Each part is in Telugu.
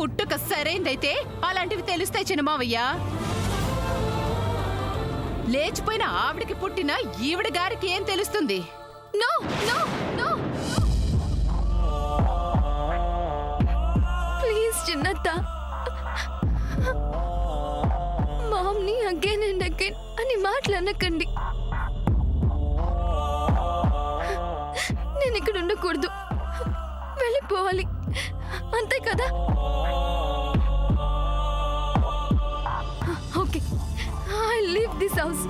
పుట్టుక సరైందైతే అలాంటివి తెలుస్తాయి చిన్నమావయ్య. లేచిపోయిన ఆవిడికి పుట్టిన ఈవిడ గారికి ఏం తెలుస్తుంది? నో నో నో, ప్లీజ్ చిన్నత్త, మామ్ని అగైన్ అండ్ అగైన్ అని మాట్లాడకండి. నేను ఇక్కడ ఉండకూడదు, వెళ్ళిపోవాలి, అంతే కదా? Okay, I leave this house.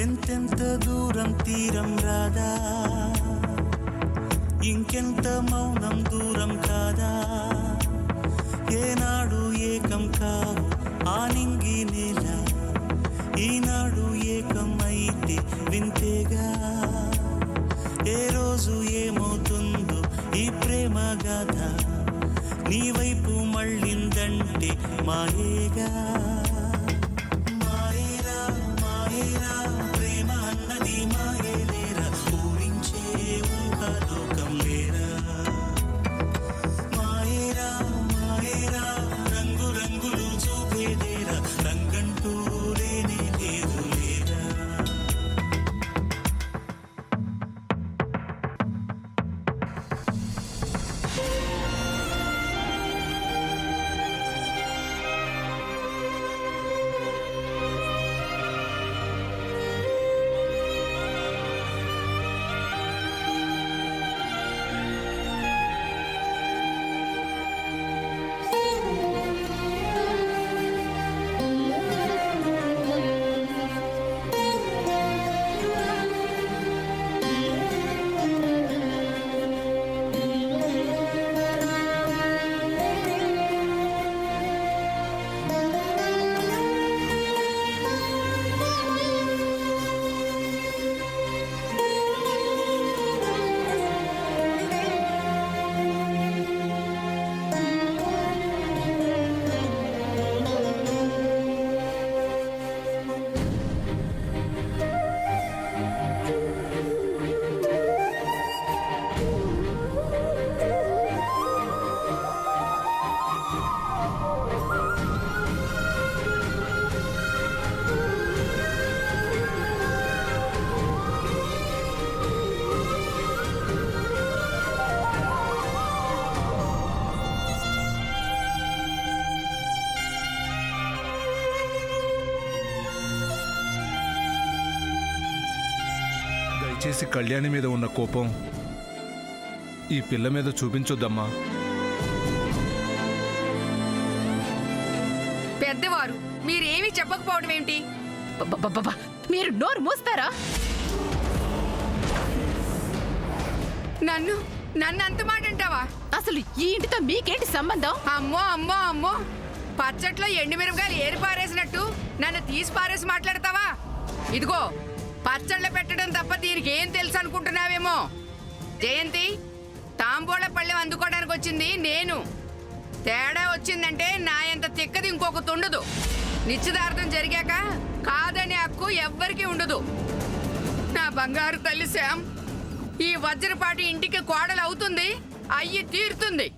ఎంతెంత దూరం తీరం రాదా, ఇంకెంత మౌనం దూరం కాదా, ఏనాడు ఏకం కావు ఆనింగి నేల, ఈనాడు ఏకం అయితే వింతేగా, ఏ రోజు ఏమవుతుందో ఈ ప్రేమ గాథ, నీ వైపు మళ్ళిందంటే మాయేగా. మాయేరా మాయేరా ప్రేమ అన్నది మాయేలేరా, ఊరించే ఊహాలోకం లేరా. మాయేరా మాయేరా రంగు రంగులు చూపేదేరా, రంగంటూ లేనే లేదు లేరా. దయచేసి కళ్యాణి మీద ఉన్న కోపం ఈ పిల్ల మీద చూపించొద్దమ్మా. పెద్దవారు మీరేమీ చెప్పకపోవడం ఏమిటి? మీరు నోరు మూస్తారా? నన్ను నన్ను అంత మాట అంటావా? అసలు ఈ ఇంటితో మీకేంటి సంబంధం? అమ్మో అమ్మో అమ్మో, పచ్చట్లో ఎండుమిరపకాయలు ఏరి పారేసినట్టు నన్ను తీసి పారేసి మాట్లాడతావా? ఇదిగో, పచ్చళ్ళ పెట్టడం తప్ప దీనికి ఏం తెలుసు అనుకుంటున్నావేమో. జయంతి, తాంబూల పళ్ళెం అందుకోవడానికి వచ్చింది నేను. తేడా వచ్చిందంటే నా ఎంత తిక్కది ఇంకొకటి ఉండదు. నిశ్చితార్థం జరిగాక కాదనే హక్కు ఎవ్వరికీ ఉండదు. నా బంగారు తల్లి శ్యామ్ ఈ వజ్రపాటి ఇంటికి కోడలు అవుతుంది, అయ్యి తీరుతుంది,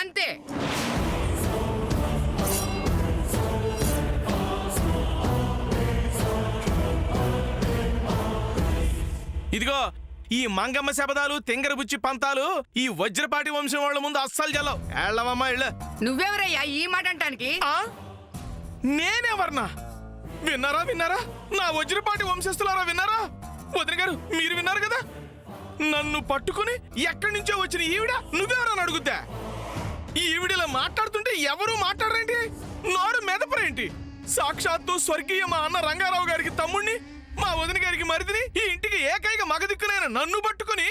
అంతే. ఇదిగో, ఈ మంగమ్మ శబదాలు తెంగరబుచ్చి పంతాలు ఈ వజ్రపాటి వంశం వాళ్ళ ముందు అస్సలు జల్లవు. ఏళ్ళవమ్మా ఇళ్ళ. నువ్వెవరయ్యా ఈ మాట అంటానికి? నేనెవర్నా? విన్నారా విన్నారా? నా వజ్రపాటి వంశస్థులారా విన్నారా? వదిన గారు మీరు విన్నారు కదా? నన్ను పట్టుకుని ఎక్కడి నుంచో వచ్చిన ఈవిడ నువ్వెవరని అడుగుతా. ఈవిడిలా మాట్లాడుతుంటే ఎవరు మాట్లాడరేంటి? నోరు మెదపరేంటి? సాక్షాత్తు స్వర్గీయ మా అన్న రంగారావు గారికి తమ్ముణ్ణి, మా వదిన గారికి మరిదిని, ఈ ఇంటికి ఏకైక మగదిక్కునైన నన్ను పట్టుకుని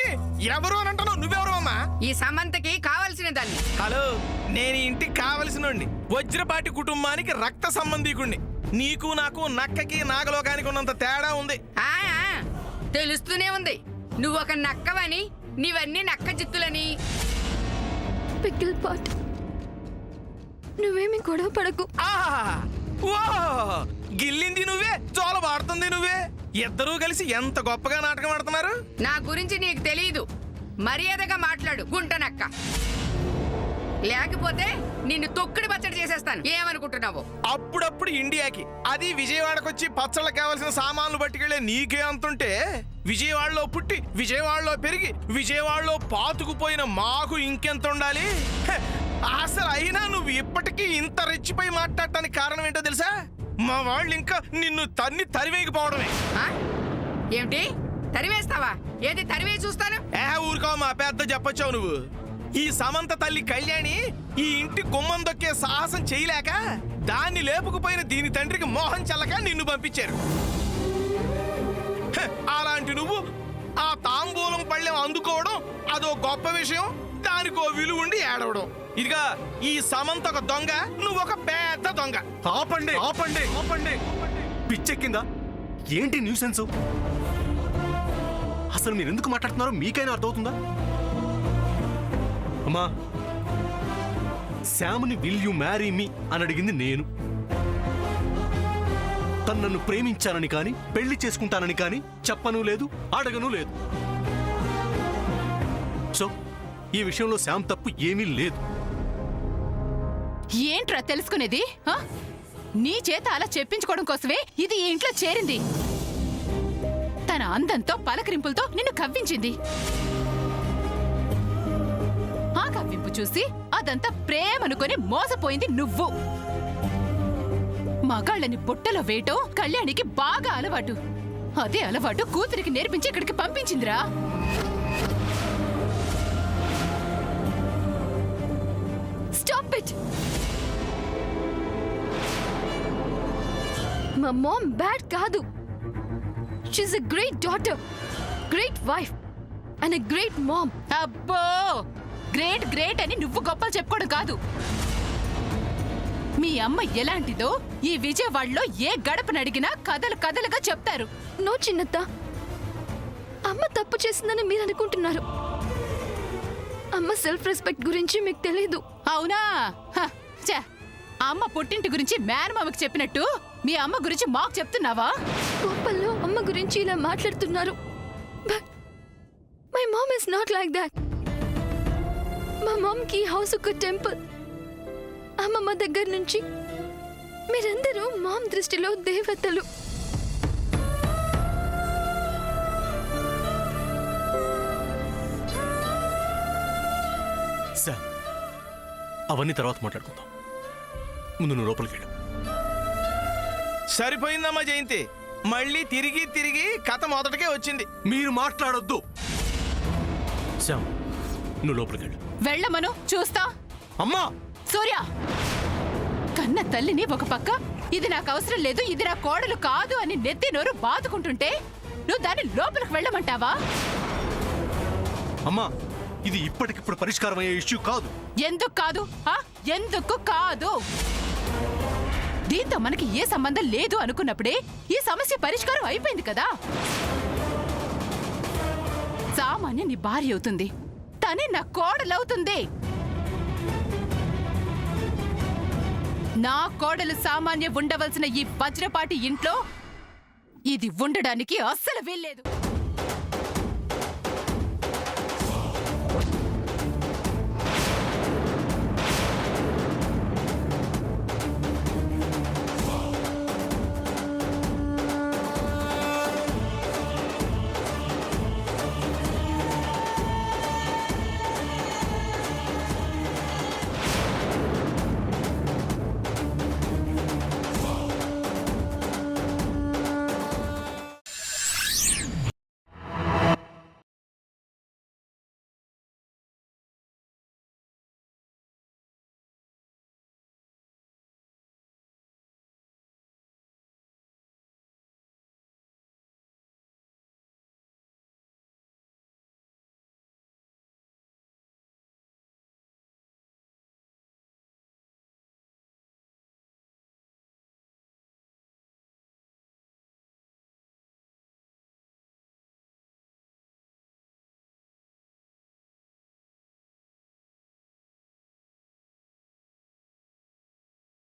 ఎవరు అని అంటున్నావు? నువ్వెవరు అమ్మా? ఈ సమంతకి కావలసిన దాన్ని. హలో, నేను ఈ ఇంటికి కావలసినోడిని, వజ్రపాటి కుటుంబానికి రక్త సంబంధీకుణ్ణి. నీకు నాకు నక్కకి నాగలోకానికి ఉన్నంత తేడా ఉంది. తెలుస్తూనే ఉంది నువ్వొక నక్కవని, నీవన్నీ నక్క జిత్తులని. పికిల్ పాట్, నువ్వేమి గొడవ పడకు. ఆహా! ఓ! గిల్లింది నువ్వే, జోల పాడుతుంది నువ్వే. ఇద్దరూ కలిసి ఎంత గొప్పగా నాటకం ఆడుతున్నారు. నా గురించి నీకు తెలీదు. మర్యాదగా మాట్లాడు గుంటనక్క, లేకపోతే నిన్ను తొక్కుడు పచ్చడి చేసేస్తాను. ఏమనుకుంటున్నావు? అప్పుడప్పుడు ఇండియాకి, అది విజయవాడకొచ్చి పచ్చళ్ళకి కావాల్సిన సామాన్లు పట్టుకెళ్లే నీకే అంతుంటే, విజయవాడలో పుట్టి విజయవాడలో పెరిగి విజయవాడలో పాతుకుపోయిన మాకు ఇంకెంత ఉండాలి? హె, అసలు అయినా నువ్వు ఇప్పటికీ ఇంత రెచ్చిపోయి మాట్లాడటానికి కారణం ఏంటో తెలుసా? మా వాళ్ళు ఇంకా నిన్ను తరివేయకపోవడమే. ఆ? ఏమిటి తరివేస్తావా? ఏది తరివే చూస్తాను. ఊరుకో, మా పెద్ద చెప్పొచ్చావు నువ్వు. ఈ సమంత తల్లి కళ్యాణి ఈ ఇంటి గుమ్మం దొక్కే సాహసం చేయలేక దాన్ని లేపుకుపోయిన దీని తండ్రికి మోహం చల్లక నిన్ను పంపించారు. హె, అలాంటి నువ్వు ఆ తాంబూలం పళ్ళెం అందుకోవడం అదో గొప్ప విషయం, దానికో విలువ ఉండి ఏడవడం. ఇదిగా ఈ సమంత ఒక దొంగ, నువ్వు ఒక పెద్ద దొంగ. ఆపండి ఆపండి ఆపండి, పిచ్చెక్కిందా? ఏంటి న్యూసెన్స్? అసలు మీరు ఎందుకు మాట్లాడుతున్నారో మీకైనా అర్థమవుతుందా? అమ్మా, శామ్ని విల్ యు మ్యారీ మీ అని అడిగింది నేను. తను నన్ను ప్రేమించానని కానీ పెళ్లి చేసుకుంటానని కానీ చెప్పను లేదు, అడగను లేదు. సో ఈ విషయంలో శామ్ తప్పు ఏమీ లేదు. ఏంట్రా తెలుసుకునేది? ఆ? నీ చేత అలా చెప్పించుకోవడం కోసమే ఇది ఈ ఇంట్లో చేరింది. తన అందంతో పలకరింపులతో నిన్ను కవ్వించింది. ఆ కవ్వింపు చూసి అదంతా ప్రేమనుకొని మోసపోయింది నువ్వు. మగాళ్ళని బుట్టలో వేయటం కళ్యాణికి బాగా అలవాటు. అదే అలవాటు కూతురికి నేర్పించి ఇక్కడికి పంపించిందిరా. Stop it! మా మామ్ బ్యాడ్ కాదు. She's a great daughter, great wife and a great mom. అబ్బో, గ్రేట్ గ్రేట్ అని నువ్వు గొప్పలు చెప్పుకోవడం కాదు. మీ అమ్మ ఎలాంటిదో ఈ విజయవాడలో ఏ గడపను అడిగినా కథలు కథలుగా చెప్తారు. నో చిన్నత్త, అమ్మ తప్పు చేసిందని మీరు అనుకుంటున్నారు. అమ్మ సెల్ఫ్ రెస్పెక్ట్ గురించి మీకు తెలీదు. అవునా? హ, ఛే, అమ్మ పుట్టింటి గురించి మేనమామకి చెప్పినట్టు మీ అమ్మ గురించి మాకు చెప్తున్నావా? కోపంలో అమ్మ గురించి ఇలా మాట్లాడుతున్నారు. But my mom is not like that. మా మామ్ కి హౌస్ ఒక టెంపుల్. అమ్మమ్మ దగ్గర నుంచి మీరందరూ మామ్ దృష్టిలో దేవతలు. శామ్, అవన్నీ తర్వాత మాట్లాడుకుందాం. ముందు నువ్వు లోపలికి వెళ్ళు. సరిపోయిందమ్మా జయంతి, మళ్ళీ తిరిగి తిరిగి కథ మొదటికే వచ్చింది. మీరు మాట్లాడొద్దు. శామ్, నువ్వు లోపలికి వెళ్ళు. వెళ్ళమను, చూస్తా. అమ్మా, సూర్య, కన్న తల్లిని ఒక పక్క ఇది నాకు అవసరం లేదు, ఇది నా కోడలు కాదు అని నెత్తి నోరు బాదుకుంటుంటే నువ్వు దాన్ని లోపలికి వెళ్ళమంటావా? అమ్మా, ఇది ఇప్పటికిప్పుడు పరిష్కారం అయ్యే ఇష్యూ కాదు. ఎందుకు కాదు? ఎందుకు కాదు? దీంతో మనకి ఏ సంబంధం లేదు అనుకున్నప్పుడే ఈ సమస్య పరిష్కారం అయిపోయింది కదా. సామాన్య నీ భార్య అవుతుంది, తనే నా కోడలవుతుంది. నా కోడలు సామాన్య ఉండవలసిన ఈ వజ్రపాటి ఇంట్లో ఇది ఉండడానికి అస్సలు వీల్లేదు.